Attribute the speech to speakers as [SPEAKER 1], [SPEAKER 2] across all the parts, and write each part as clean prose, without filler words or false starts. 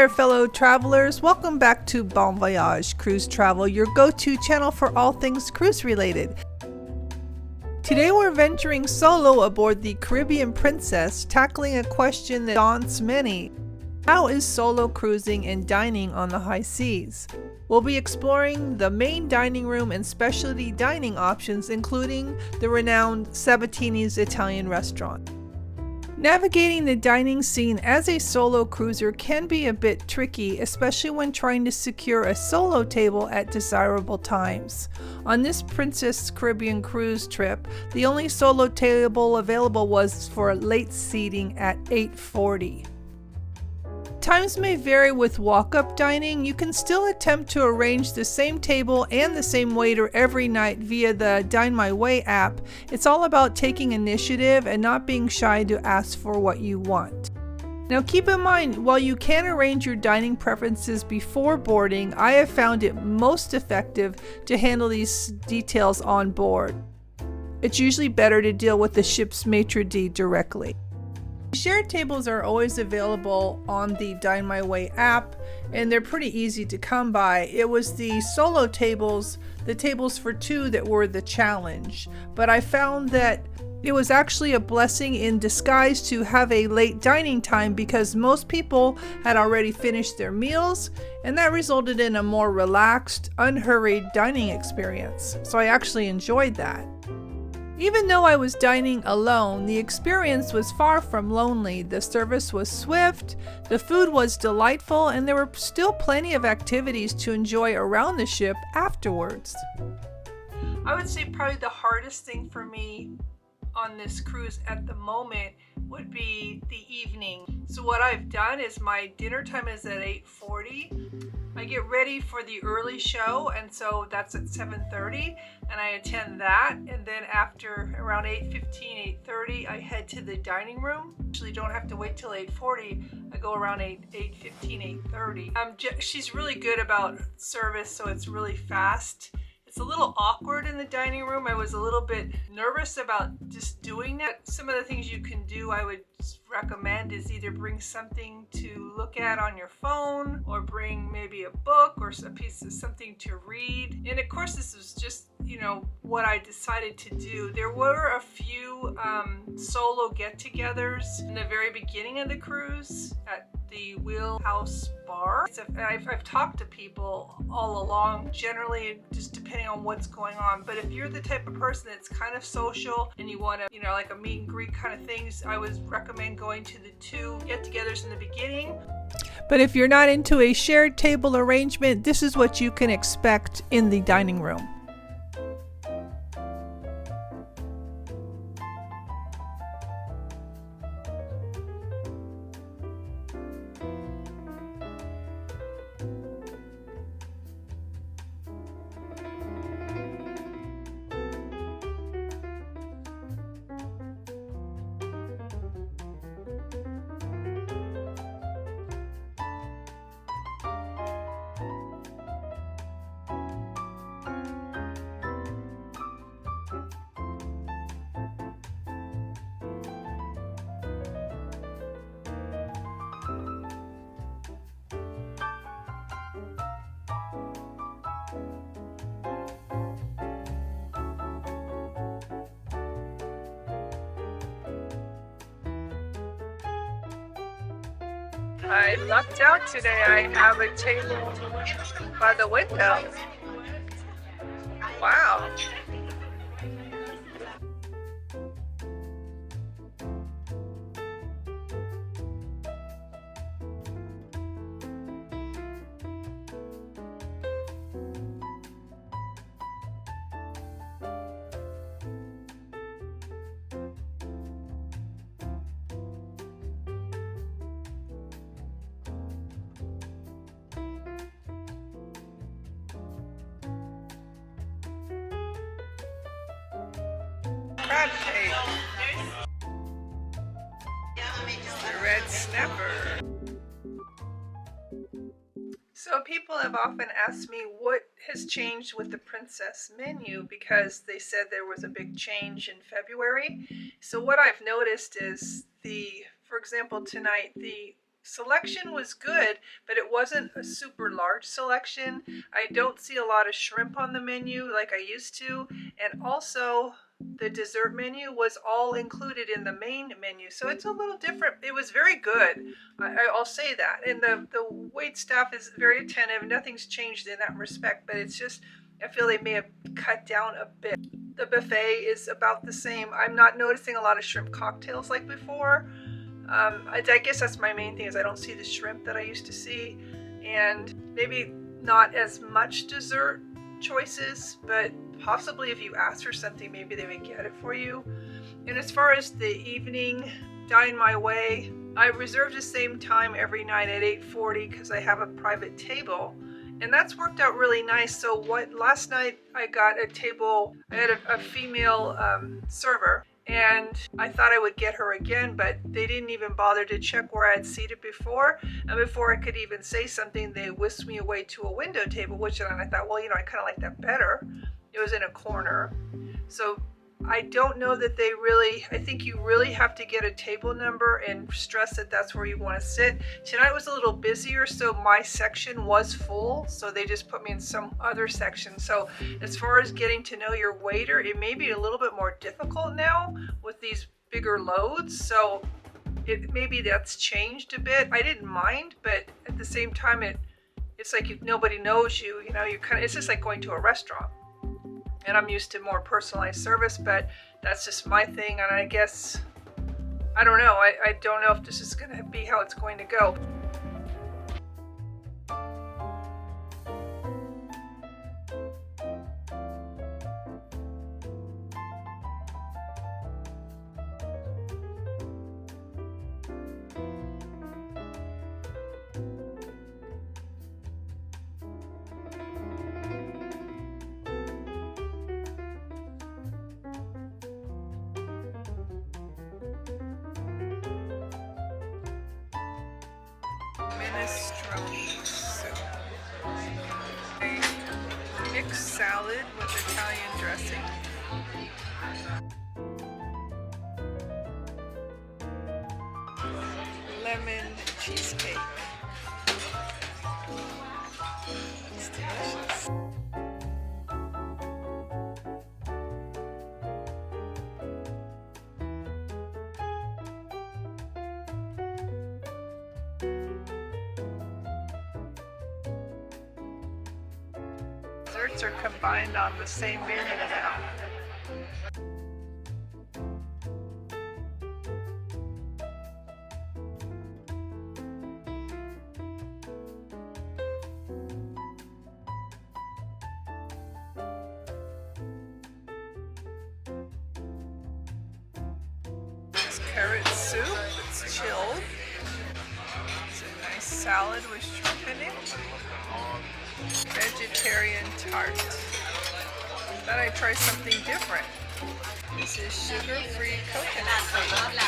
[SPEAKER 1] there, fellow travelers. Welcome back to Bon Voyage Cruise Travel, your go-to channel for all things cruise related. Today we're venturing solo aboard the Caribbean Princess, tackling a question that daunts many. How is solo cruising and dining on the high seas? We'll be exploring the main dining room and specialty dining options, including the renowned Sabatini's Italian restaurant. Navigating the dining scene as a solo cruiser can be a bit tricky, especially when trying to secure a solo table at desirable times. On this Princess Caribbean cruise trip, the only solo table available was for late seating at 8:40. Times may vary with walk-up dining. You can still attempt to arrange the same table and the same waiter every night via the Dine My Way app. It's all about taking initiative and not being shy to ask for what you want. Now keep in mind, while you can arrange your dining preferences before boarding, I have found it most effective to handle these details on board. It's usually better to deal with the ship's maitre d' directly. Shared tables are always available on the Dine My Way app, and they're pretty easy to come by. It was the solo tables, the tables for two, that were the challenge. But I found that it was actually a blessing in disguise to have a late dining time because most people had already finished their meals, and that resulted in a more relaxed, unhurried dining experience. So I actually enjoyed that. Even though I was dining alone, the experience was far from lonely. The service was swift, the food was delightful, and there were still plenty of activities to enjoy around the ship afterwards. I would say probably the hardest thing for me on this cruise at the moment would be the evening. So what I've done is my dinner time is at 8:40. I get ready for the early show, and so that's at 7:30, and I attend that, and then after around 8:15, 8:30, I head to the dining room. Actually don't have to wait till 8:40. I go around 8:15, 8:30. She's really good about service, so it's really fast. It's a little awkward in the dining room. I was a little bit nervous about just doing that. Some of the things you can do I would recommend is either bring something to look at on your phone, or bring maybe a book or a piece of something to read. And of course this was just, what I decided to do. There were a few solo get-togethers in the very beginning of the cruise at the Wheelhouse Bar. I've talked to people all along, generally just depending on what's going on. But if you're the type of person that's kind of social and you want to, like a meet and greet kind of things, I would recommend going to the two get-togethers in the beginning. But if you're not into a shared table arrangement, this is what you can expect in the dining room. I lucked out today. I have a table by the window. Wow. Crab cake. The red snapper. So people have often asked me what has changed with the Princess menu, because they said there was a big change in February. So what I've noticed is for example, tonight, the Selection was good, but it wasn't a super large selection. I don't see a lot of shrimp on the menu like I used to, and also the dessert menu was all included in the main menu, so it's a little different. It was very good, I'll say that, and the wait staff is very attentive. Nothing's changed in that respect, but it's just, I feel they may have cut down a bit. The buffet is about the same. I'm not noticing a lot of shrimp cocktails like before. I guess that's my main thing, is I don't see the shrimp that I used to see, and maybe not as much dessert choices, but possibly if you ask for something, maybe they would get it for you. And as far as the evening Dine My Way, I reserve the same time every night at 8:40 because I have a private table, and that's worked out really nice. So last night I got a table, I had a female server, and I thought I would get her again, but they didn't even bother to check where I had seated before. And before I could even say something, they whisked me away to a window table, which then I thought, well, I kind of like that better. It was in a corner. So I don't know that they really, I think you really have to get a table number and stress that that's where you want to sit. Tonight was a little busier, so my section was full, so they just put me in some other section. So as far as getting to know your waiter, it may be a little bit more difficult now with these bigger loads, so maybe that's changed a bit. I didn't mind, but at the same time, it's like if nobody knows you, it's just like going to a restaurant. And I'm used to more personalized service, but that's just my thing. And I guess, I don't know. I don't know if this is going to be how it's going to go. Minestrone soup. A mixed salad with Italian dressing. Lemon cheesecake. It's delicious. Desserts are combined on the same menu now. It's carrot soup, it's chilled. It's a nice salad with shrimp in it. Vegetarian tart. Thought I'd try something different. This is sugar-free coconut cream.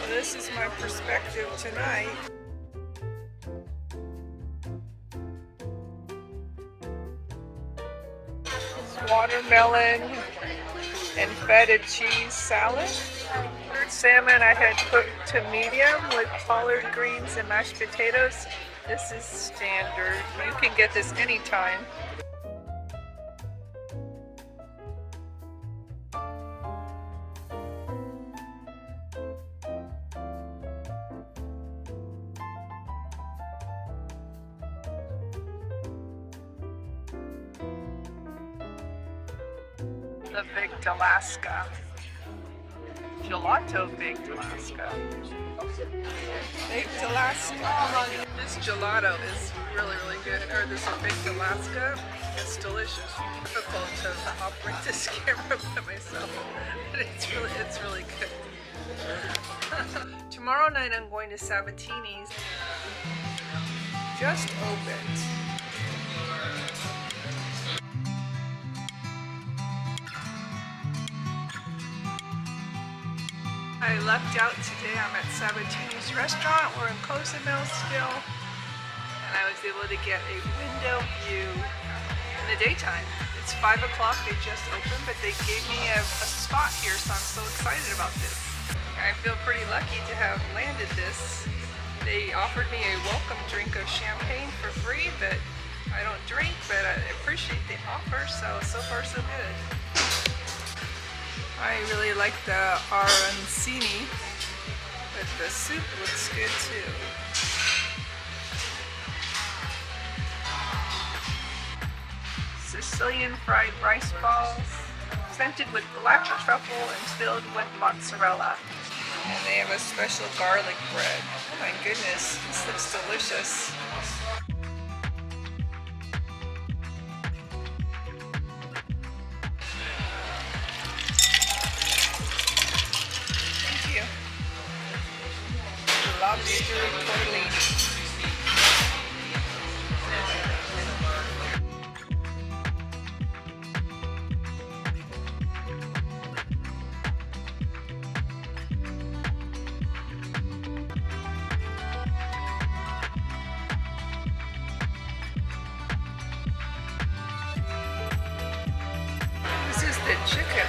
[SPEAKER 1] This is my perspective tonight. Watermelon and feta cheese salad. Salmon I had cooked to medium with collard greens and mashed potatoes. This is standard. You can get this anytime. The baked Alaska. Gelato baked Alaska. Baked Alaska. This gelato is really, really good. Or this baked Alaska. It's delicious. It's difficult to operate this camera by myself. But it's really good. Tomorrow night I'm going to Sabatini's. Just opened. I lucked out today. I'm at Sabatini's restaurant. We're in Cozumel still. And I was able to get a window view in the daytime. It's 5 o'clock, they just opened, but they gave me a spot here, so I'm so excited about this. I feel pretty lucky to have landed this. They offered me a welcome drink of champagne for free, but I don't drink, but I appreciate the offer, so far so good. I really like the arancini, but the soup looks good too. Sicilian fried rice balls, scented with black truffle and filled with mozzarella. And they have a special garlic bread. Oh my goodness, this looks delicious. Lobster tortellini. This is the chicken.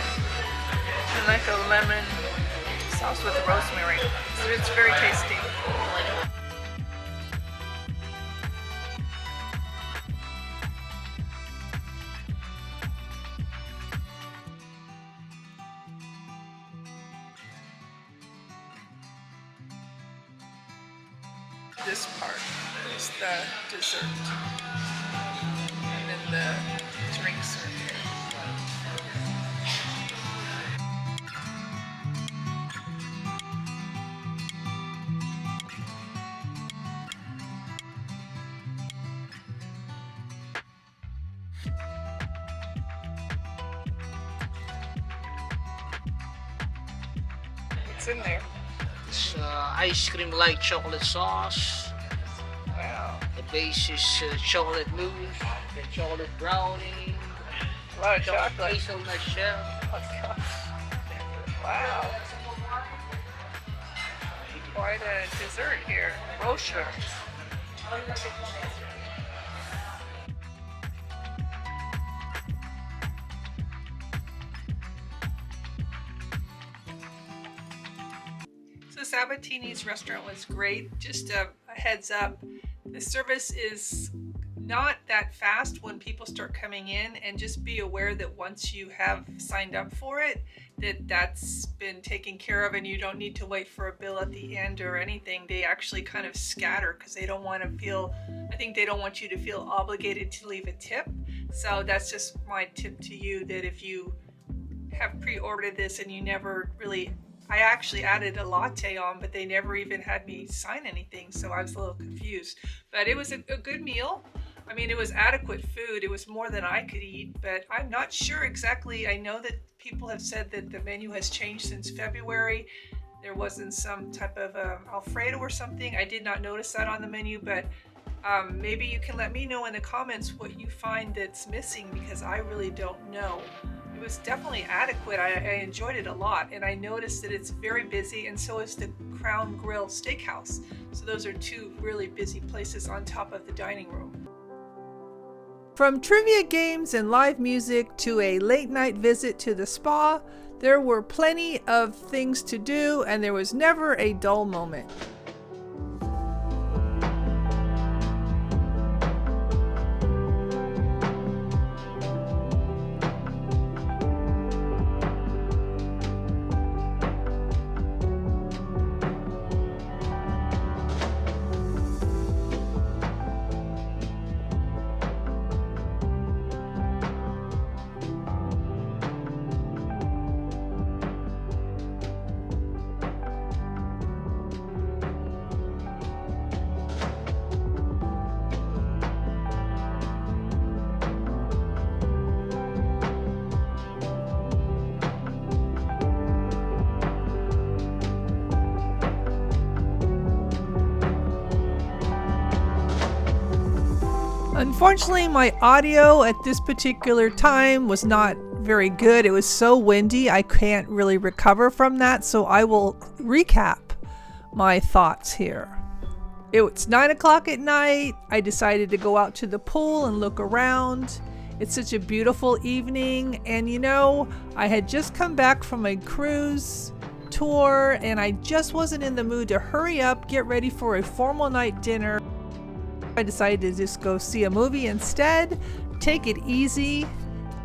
[SPEAKER 1] I like a lemon sauce with rosemary. So it's very tasty. This part is the dessert. And then the drinks are here. What's in there?
[SPEAKER 2] It's ice cream like chocolate sauce.
[SPEAKER 1] Wow.
[SPEAKER 2] The base is chocolate mousse, the chocolate brownie,
[SPEAKER 1] A lot of chocolate.
[SPEAKER 2] hazelnut shell.
[SPEAKER 1] Oh gosh. Wow. Quite a dessert here. Rocher. So Sabatini's restaurant was great. Just a heads up, the service is not that fast when people start coming in, and just be aware that once you have signed up for it, that's been taken care of and you don't need to wait for a bill at the end or anything. They actually kind of scatter because they don't want to feel, I think they don't want you to feel obligated to leave a tip. So that's just my tip to you, that if you have pre-ordered this and you never really, I actually added a latte on, but they never even had me sign anything, so I was a little confused. But it was a good meal. I mean, it was adequate food. It was more than I could eat, but I'm not sure exactly. I know that people have said that the menu has changed since February. There wasn't some type of Alfredo or something. I did not notice that on the menu, but maybe you can let me know in the comments what you find that's missing, because I really don't know. It was definitely adequate. I enjoyed it a lot, and I noticed that it's very busy, and so is the Crown Grill Steakhouse. So those are two really busy places on top of the dining room. From trivia games and live music to a late night visit to the spa, there were plenty of things to do, and there was never a dull moment. Unfortunately, my audio at this particular time was not very good. It was so windy, I can't really recover from that, so I will recap my thoughts here. It was 9 o'clock at night. I decided to go out to the pool and look around. It's such a beautiful evening, and you know, I had just come back from a cruise tour and I just wasn't in the mood to hurry up, get ready for a formal night dinner. I decided to just go see a movie instead, take it easy,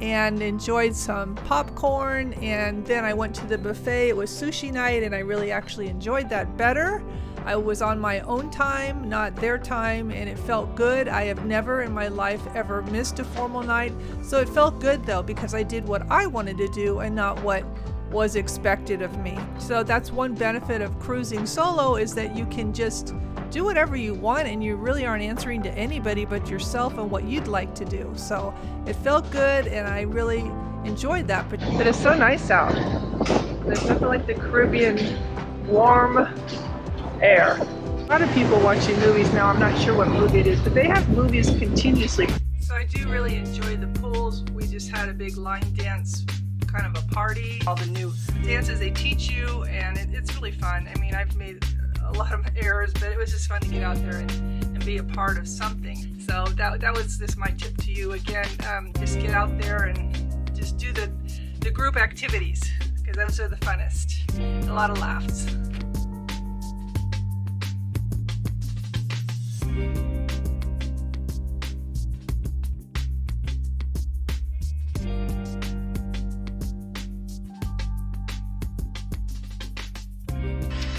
[SPEAKER 1] and enjoyed some popcorn. And then I went to the buffet. It was sushi night and I really actually enjoyed that better. I was on my own time, not their time, and it felt good. I have never in my life ever missed a formal night, so it felt good though, because I did what I wanted to do and not what was expected of me. So that's one benefit of cruising solo, is that you can just do whatever you want and you really aren't answering to anybody but yourself and what you'd like to do. So it felt good and I really enjoyed that. But it's so nice out. There's nothing like the Caribbean warm air. A lot of people watching movies now, I'm not sure what movie it is, but they have movies continuously. So I do really enjoy the pools. We just had a big line dance, kind of a party, all the new dances they teach you, and it's really fun. I mean, I've made a lot of errors, but it was just fun to get out there and be a part of something. So that was this my tip to you again. Just get out there and just do the group activities, because those are the funnest. A lot of laughs.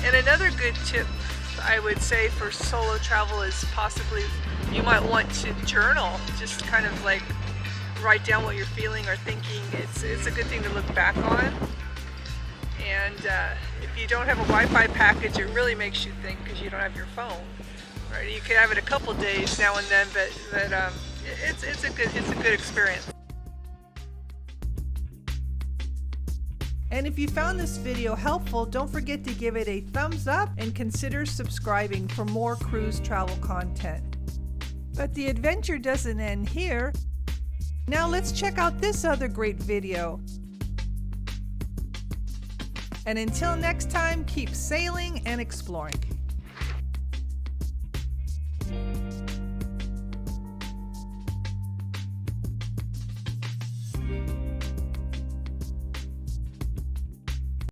[SPEAKER 1] And another good tip I would say for solo travel is possibly you might want to journal, just kind of like write down what you're feeling or thinking. It's a good thing to look back on. And if you don't have a Wi-Fi package, it really makes you think, because you don't have your phone. Right? You can have it a couple days now and then, but it's a good experience. And if you found this video helpful, don't forget to give it a thumbs up and consider subscribing for more cruise travel content. But the adventure doesn't end here. Now let's check out this other great video. And until next time, keep sailing and exploring.